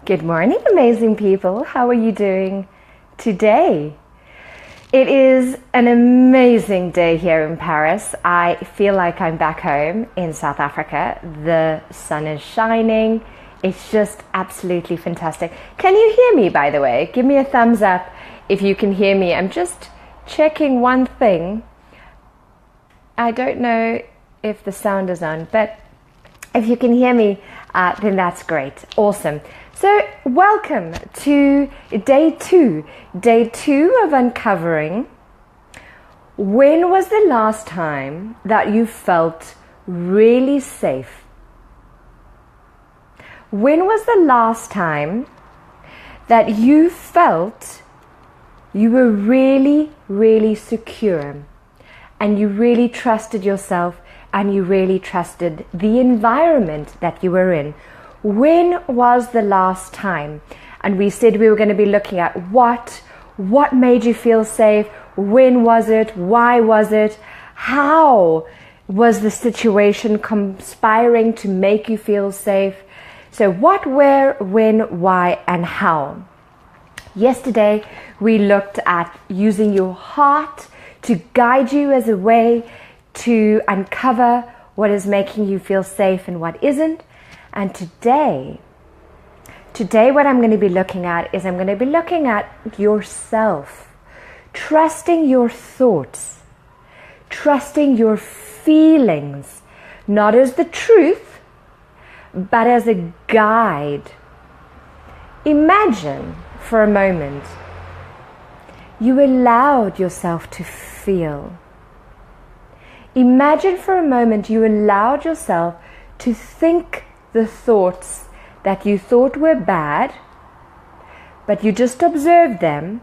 Good morning, amazing people. How are you doing today? It is an amazing day here in Paris. I feel like I'm back home in South Africa. The sun is shining. It's just absolutely fantastic. Can you hear me, by the way? Give me a thumbs up if you can hear me. I'm just checking one thing. I don't know if the sound is on, but if you can hear me, then that's great. Awesome. So welcome to day two of uncovering. When was the last time that you felt really safe? When was the last time that you felt you were really, really secure and you really trusted yourself and you really trusted the environment that you were in? When was the last time? And we said we were going to be looking at what made you feel safe, when was it, why was it, how was the situation conspiring to make you feel safe. So what, where, when, why, and how. Yesterday we looked at using your heart to guide you as a way to uncover what is making you feel safe and what isn't. And today what I'm going to be looking at is I'm going to be looking at yourself, trusting your thoughts, trusting your feelings, not as the truth, but as a guide. Imagine for a moment you allowed yourself to feel. Imagine for a moment you allowed yourself to think the thoughts that you thought were bad, but you just observed them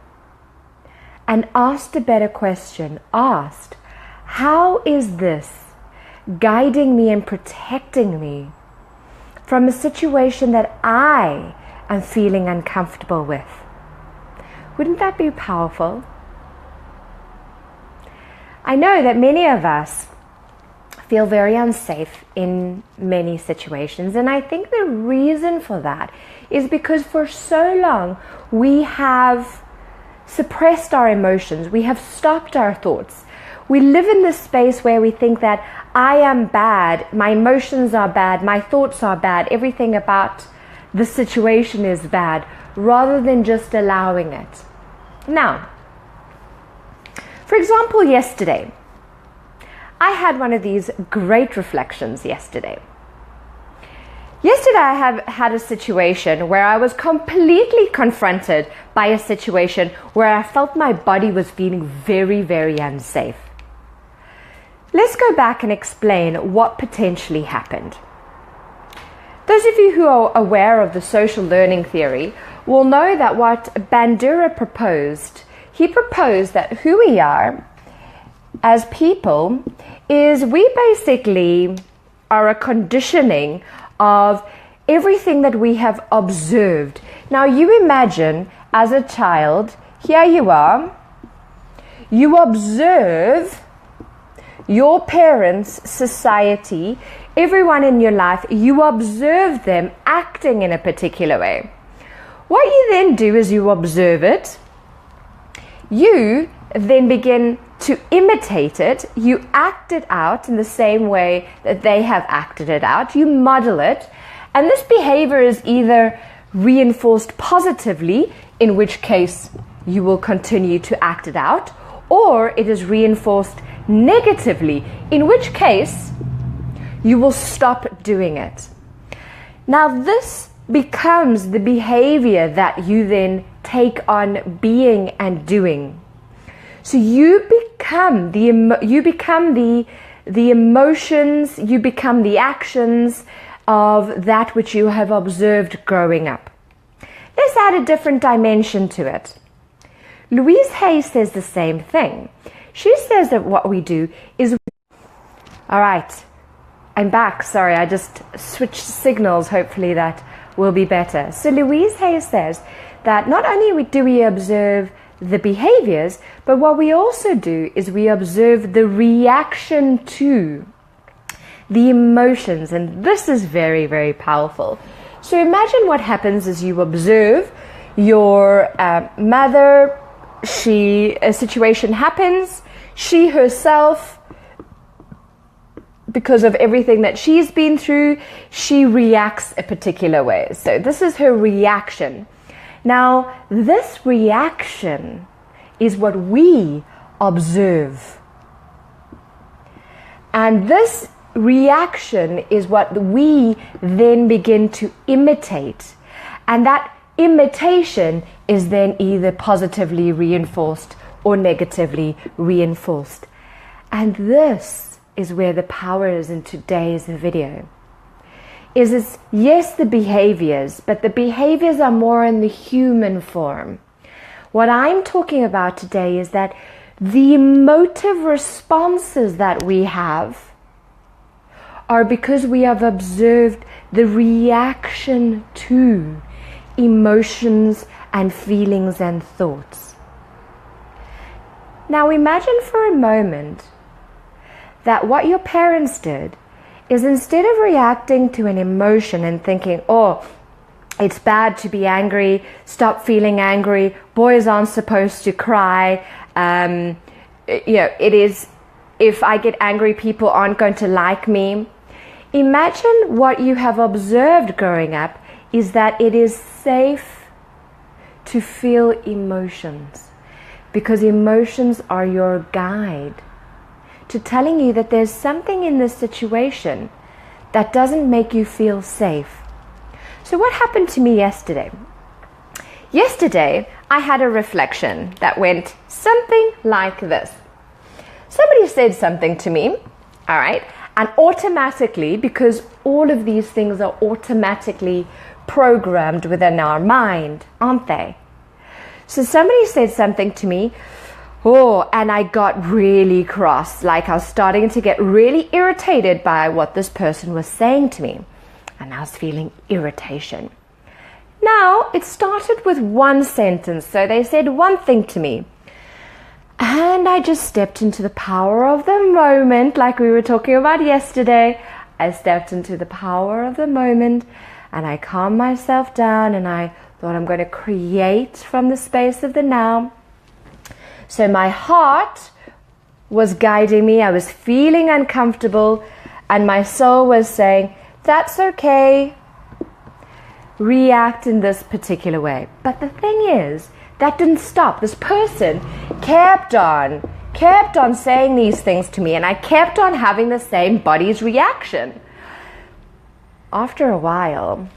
and asked a better question. Asked, how is this guiding me and protecting me from a situation that I am feeling uncomfortable with? Wouldn't that be powerful? I know that many of us feel very unsafe in many situations, and I think the reason for that is because for so long we have suppressed our emotions, we have stopped our thoughts. We live in this space where we think that I am bad, my emotions are bad, my thoughts are bad, everything about the situation is bad, rather than just allowing it. Now, for example, yesterday I had one of these great reflections yesterday. Yesterday I have had a situation where I was completely confronted by a situation where I felt my body was feeling very, very unsafe. Let's go back and explain what potentially happened. Those of you who are aware of the social learning theory will know that what Bandura proposed, he proposed that who we are as people is we basically are a conditioning of everything that we have observed. Now you imagine as a child, here you are, you observe your parents, society, everyone in your life, you observe them acting in a particular way. What you then do is you observe it, you then begin to imitate it, you act it out in the same way that they have acted it out, you model it, and this behavior is either reinforced positively, in which case you will continue to act it out, or it is reinforced negatively, in which case you will stop doing it. Now this becomes the behavior that you then take on being and doing. So you become the emotions, you become the actions of that which you have observed growing up. Let's add a different dimension to it. Louise Hay says the same thing. She says that what we do is... All right, I'm back. Sorry, I just switched signals. Hopefully that will be better. So Louise Hay says that not only do we observe the behaviors, but what we also do is we observe the reaction to the emotions. And this is very, very powerful. So imagine what happens as you observe your mother. A situation happens. She herself, because of everything that she's been through, she reacts a particular way. So this is her reaction. Now, this reaction is what we observe. And this reaction is what we then begin to imitate. And that imitation is then either positively reinforced or negatively reinforced. And this is where the power is in today's video. It's yes, the behaviors, but the behaviors are more in the human form. What I'm talking about today is that the emotive responses that we have are because we have observed the reaction to emotions and feelings and thoughts. Now imagine for a moment that what your parents did is, instead of reacting to an emotion and thinking, oh, it's bad to be angry, stop feeling angry, boys aren't supposed to cry, it is, if I get angry, people aren't going to like me. Imagine what you have observed growing up is that it is safe to feel emotions, because emotions are your guide to telling you that there's something in this situation that doesn't make you feel safe. So what happened to me yesterday? Yesterday, I had a reflection that went something like this. Somebody said something to me, all right, and automatically, because all of these things are automatically programmed within our mind, aren't they? So somebody said something to me, and I got really cross, like I was starting to get really irritated by what this person was saying to me, and I was feeling irritation. Now, it started with one sentence, so they said one thing to me, and I just stepped into the power of the moment, like we were talking about yesterday. I stepped into the power of the moment, and I calmed myself down, and I thought, I'm going to create from the space of the now. So my heart was guiding me. I was feeling uncomfortable, and my soul was saying, that's okay, react in this particular way. But the thing is, that didn't stop. This person kept on saying these things to me, and I kept on having the same body's reaction. After a while,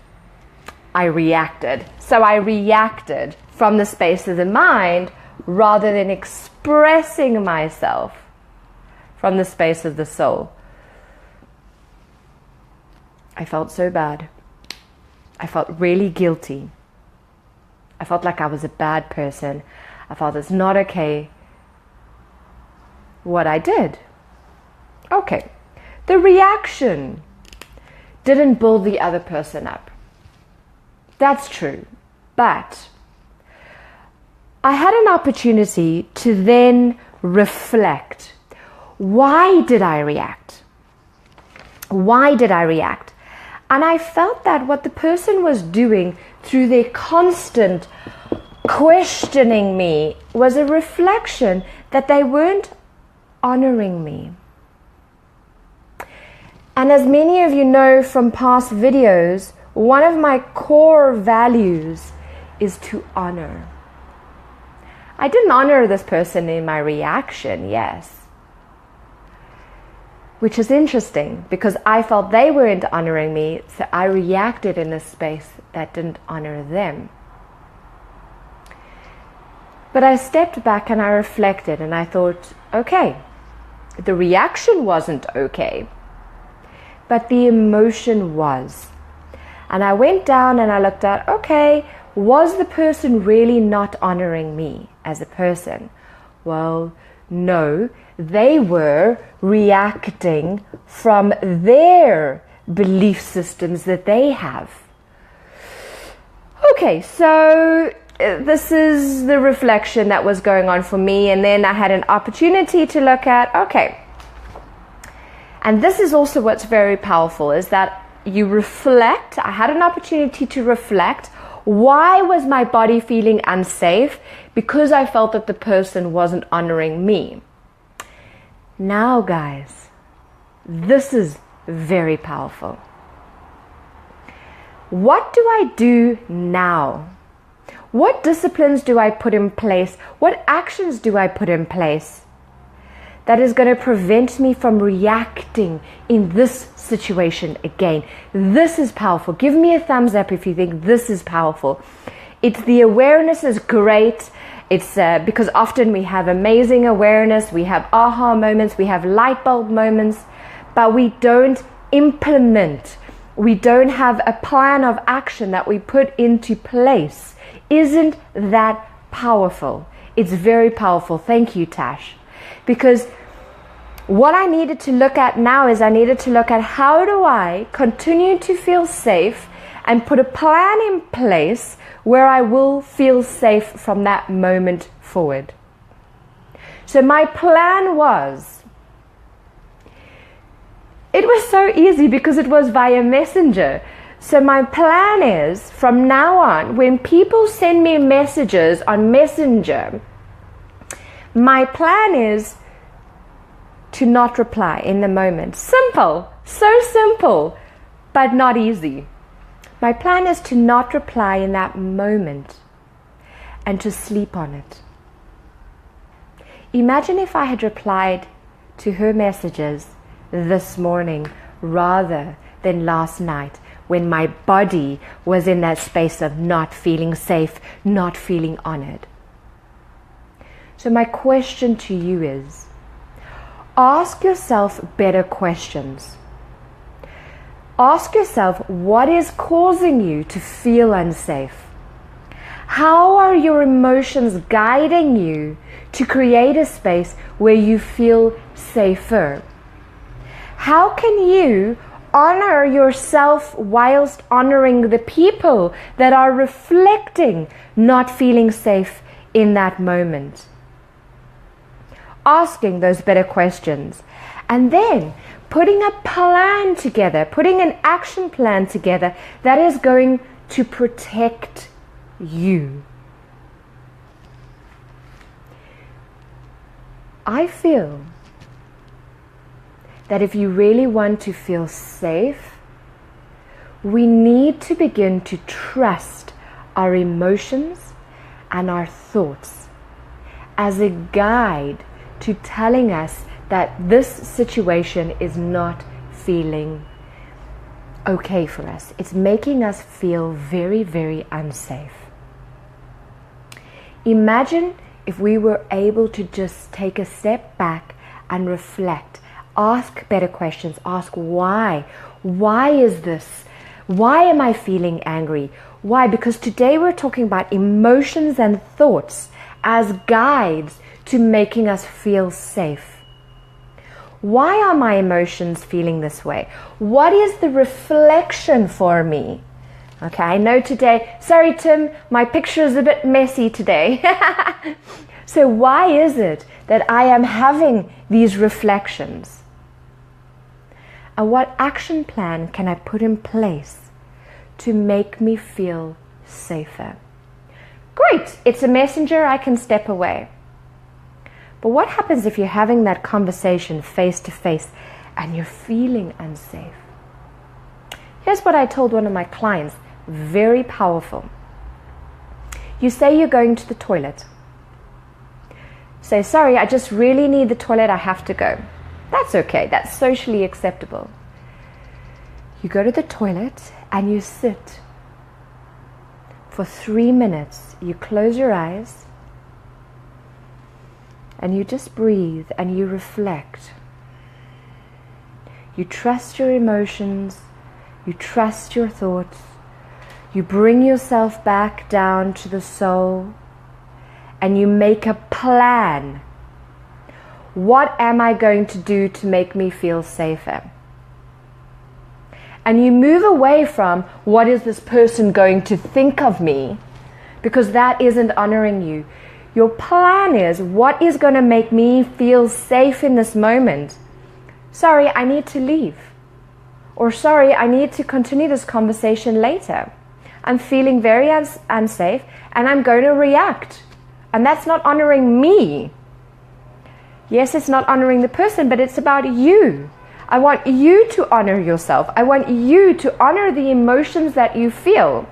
I reacted. So I reacted from the space of the mind rather than expressing myself from the space of the soul. I felt so bad. I felt really guilty. I felt like I was a bad person. I felt it's not okay what I did. Okay, the reaction didn't build the other person up. That's true. But I had an opportunity to then reflect. Why did I react? Why did I react? And I felt that what the person was doing through their constant questioning me was a reflection that they weren't honoring me. And as many of you know from past videos, one of my core values is to honor. I didn't honor this person in my reaction, yes. Which is interesting, because I felt they weren't honoring me, so I reacted in a space that didn't honor them. But I stepped back and I reflected, and I thought, okay, the reaction wasn't okay, but the emotion was. And I went down and I looked at, okay, was the person really not honoring me as a person? Well, no, they were reacting from their belief systems that they have. Okay, so this is the reflection that was going on for me, and then I had an opportunity to look at, okay, and this is also what's very powerful, is that you reflect. I had an opportunity to reflect. Why was my body feeling unsafe? Because I felt that the person wasn't honoring me. Now, guys, this is very powerful. What do I do now? What disciplines do I put in place? What actions do I put in place that is going to prevent me from reacting in this situation again? This is powerful. Give me a thumbs up if you think this is powerful. It's the awareness is great. It's because often we have amazing awareness, we have aha moments, we have light bulb moments, but we don't implement. We don't have a plan of action that we put into place. Isn't that powerful? It's very powerful. Thank you, Tash. Because what I needed to look at now is I needed to look at how do I continue to feel safe and put a plan in place where I will feel safe from that moment forward. So my plan was, it was so easy because it was via Messenger. So my plan is, from now on, when people send me messages on Messenger, my plan is to not reply in the moment. Simple, so simple, but not easy. My plan is to not reply in that moment and to sleep on it. Imagine if I had replied to her messages this morning rather than last night, when my body was in that space of not feeling safe, not feeling honored. So my question to you is, ask yourself better questions. Ask yourself, what is causing you to feel unsafe? How are your emotions guiding you to create a space where you feel safer? How can you honor yourself whilst honoring the people that are reflecting not feeling safe in that moment? Asking those better questions and then putting a plan together, putting an action plan together that is going to protect you. I feel that if you really want to feel safe, we need to begin to trust our emotions and our thoughts as a guide to telling us that this situation is not feeling okay for us. It's making us feel very, very unsafe. Imagine if we were able to just take a step back and reflect. Ask better questions. Ask why. Why is this? Why am I feeling angry? Why? Because today we're talking about emotions and thoughts as guides to making us feel safe. Why are my emotions feeling this way? What is the reflection for me? Okay, I know today, sorry Tim, my picture is a bit messy today. So why is it that I am having these reflections? And what action plan can I put in place to make me feel safer? Great, it's a messenger, I can step away. But what happens if you're having that conversation face to face and you're feeling unsafe? Here's what I told one of my clients, very powerful. You say you're going to the toilet. Say, sorry, I just really need the toilet, I have to go. That's okay, that's socially acceptable. You go to the toilet and you sit for 3 minutes. You close your eyes and you just breathe and you reflect. You trust your emotions, you trust your thoughts, you bring yourself back down to the soul and you make a plan. What am I going to do to make me feel safer? And you move away from what is this person going to think of me, because that isn't honoring you. Your plan is, what is going to make me feel safe in this moment? Sorry, I need to leave. Or sorry, I need to continue this conversation later. I'm feeling very unsafe and I'm going to react. And that's not honoring me. Yes, it's not honoring the person, but it's about you. I want you to honor yourself. I want you to honor the emotions that you feel.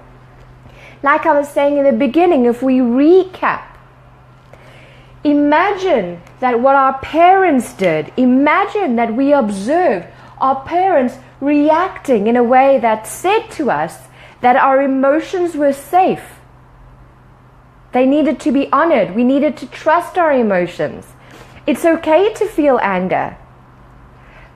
Like I was saying in the beginning, if we recap, imagine that what our parents did, imagine that we observed our parents reacting in a way that said to us that our emotions were safe. They needed to be honored. We needed to trust our emotions. It's okay to feel anger,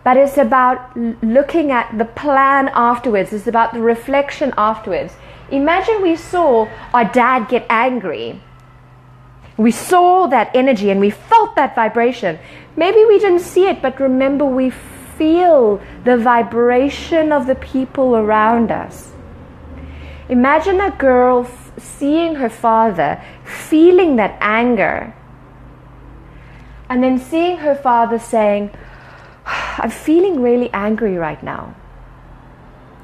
but it's about looking at the plan afterwards. It's about the reflection afterwards. Imagine we saw our dad get angry. We saw that energy and we felt that vibration. Maybe we didn't see it, but remember, we feel the vibration of the people around us. Imagine a girl seeing her father, feeling that anger, and then seeing her father saying, I'm feeling really angry right now.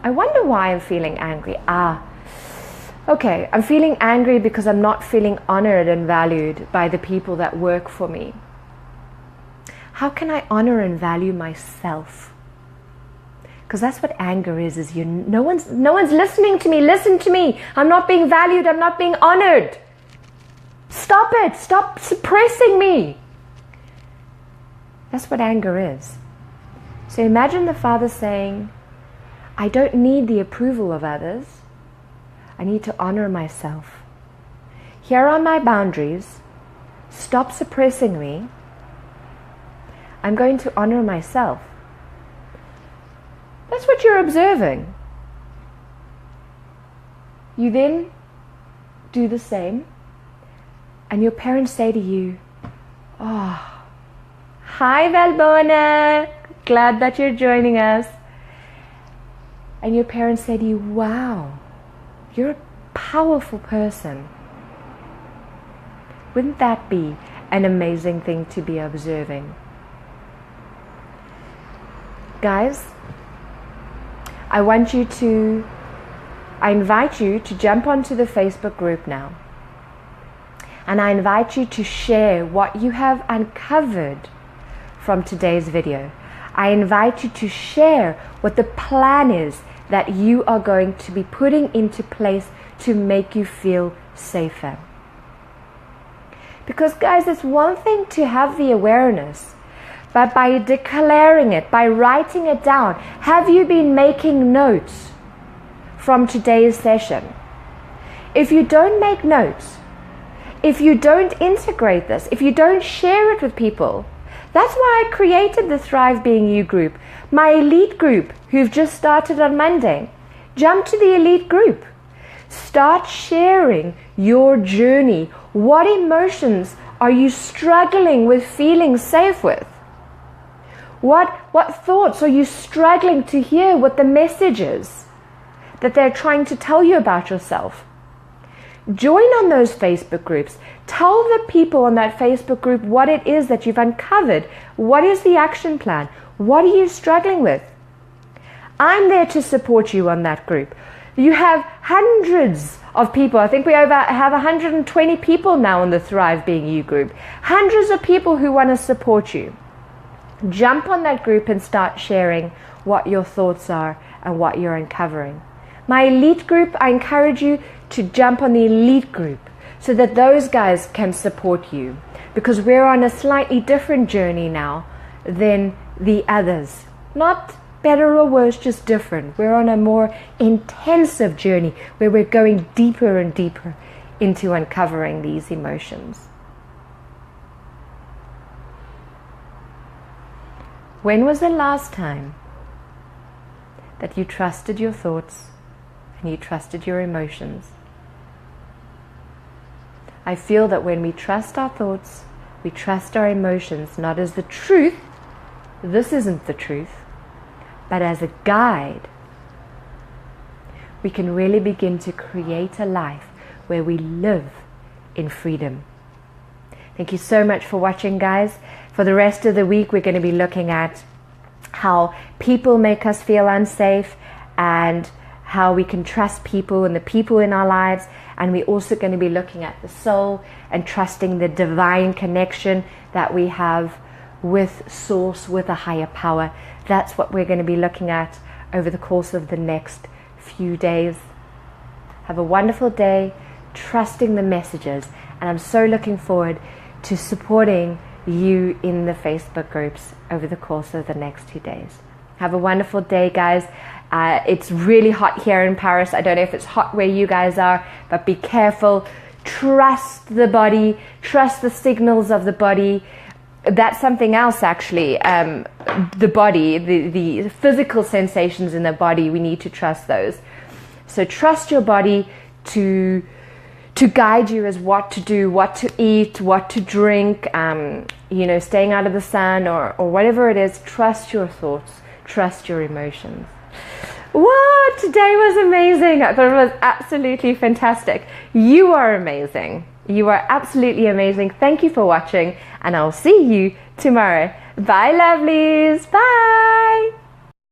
I wonder why I'm feeling angry. Okay, I'm feeling angry because I'm not feeling honored and valued by the people that work for me. How can I honor and value myself? Because that's what anger is no one's listening to me. Listen to me. I'm not being valued. I'm not being honored. Stop it. Stop suppressing me. That's what anger is. So imagine the father saying, I don't need the approval of others. I need to honor myself. Here are my boundaries. Stop suppressing me. I'm going to honor myself. That's what you're observing. You then do the same, and your parents say to you, oh, hi Valbona, glad that you're joining us. And your parents say to you, wow, you're a powerful person. Wouldn't that be an amazing thing to be observing? Guys, I invite you to jump onto the Facebook group now. And I invite you to share what you have uncovered from today's video. I invite you to share what the plan is that you are going to be putting into place to make you feel safer. Because guys, it's one thing to have the awareness, but by declaring it, by writing it down, have you been making notes from today's session? If you don't make notes, if you don't integrate this, if you don't share it with people, that's why I created the Thrive Being You group, my elite group who've just started on Monday. Jump to the elite group. Start sharing your journey. What emotions are you struggling with feeling safe with? What thoughts are you struggling to hear what the message is that they're trying to tell you about yourself? Join on those Facebook groups. Tell the people on that Facebook group what it is that you've uncovered. What is the action plan? What are you struggling with? I'm there to support you on that group. You have hundreds of people. I think we have 120 people now on the Thrive Being You group. Hundreds of people who want to support you. Jump on that group and start sharing what your thoughts are and what you're uncovering. My elite group, I encourage you to jump on the elite group so that those guys can support you, because we're on a slightly different journey now than the others. Not better or worse, just different. We're on a more intensive journey where we're going deeper and deeper into uncovering these emotions. When was the last time that you trusted your thoughts and you trusted your emotions? I feel that when we trust our thoughts, we trust our emotions, not as the truth, this isn't the truth, but as a guide, we can really begin to create a life where we live in freedom. Thank you so much for watching, guys. For the rest of the week, we're going to be looking at how people make us feel unsafe, and how we can trust people and the people in our lives. And we're also going to be looking at the soul and trusting the divine connection that we have with Source, with a higher power. That's what we're going to be looking at over the course of the next few days. Have a wonderful day, trusting the messages, and I'm so looking forward to supporting you in the Facebook groups over the course of the next 2 days. Have a wonderful day, guys. It's really hot here in Paris. I don't know if it's hot where you guys are, but be careful. Trust the body, trust the signals of the body. That's something else, actually. The body, the physical sensations in the body, we need to trust those. So trust your body to guide you as what to do, what to eat, what to drink, staying out of the sun or whatever it is. Trust your thoughts, trust your emotions. Wow, today was amazing. I thought it was absolutely fantastic. You are amazing. You are absolutely amazing. Thank you for watching, and I'll see you tomorrow. Bye, lovelies. Bye.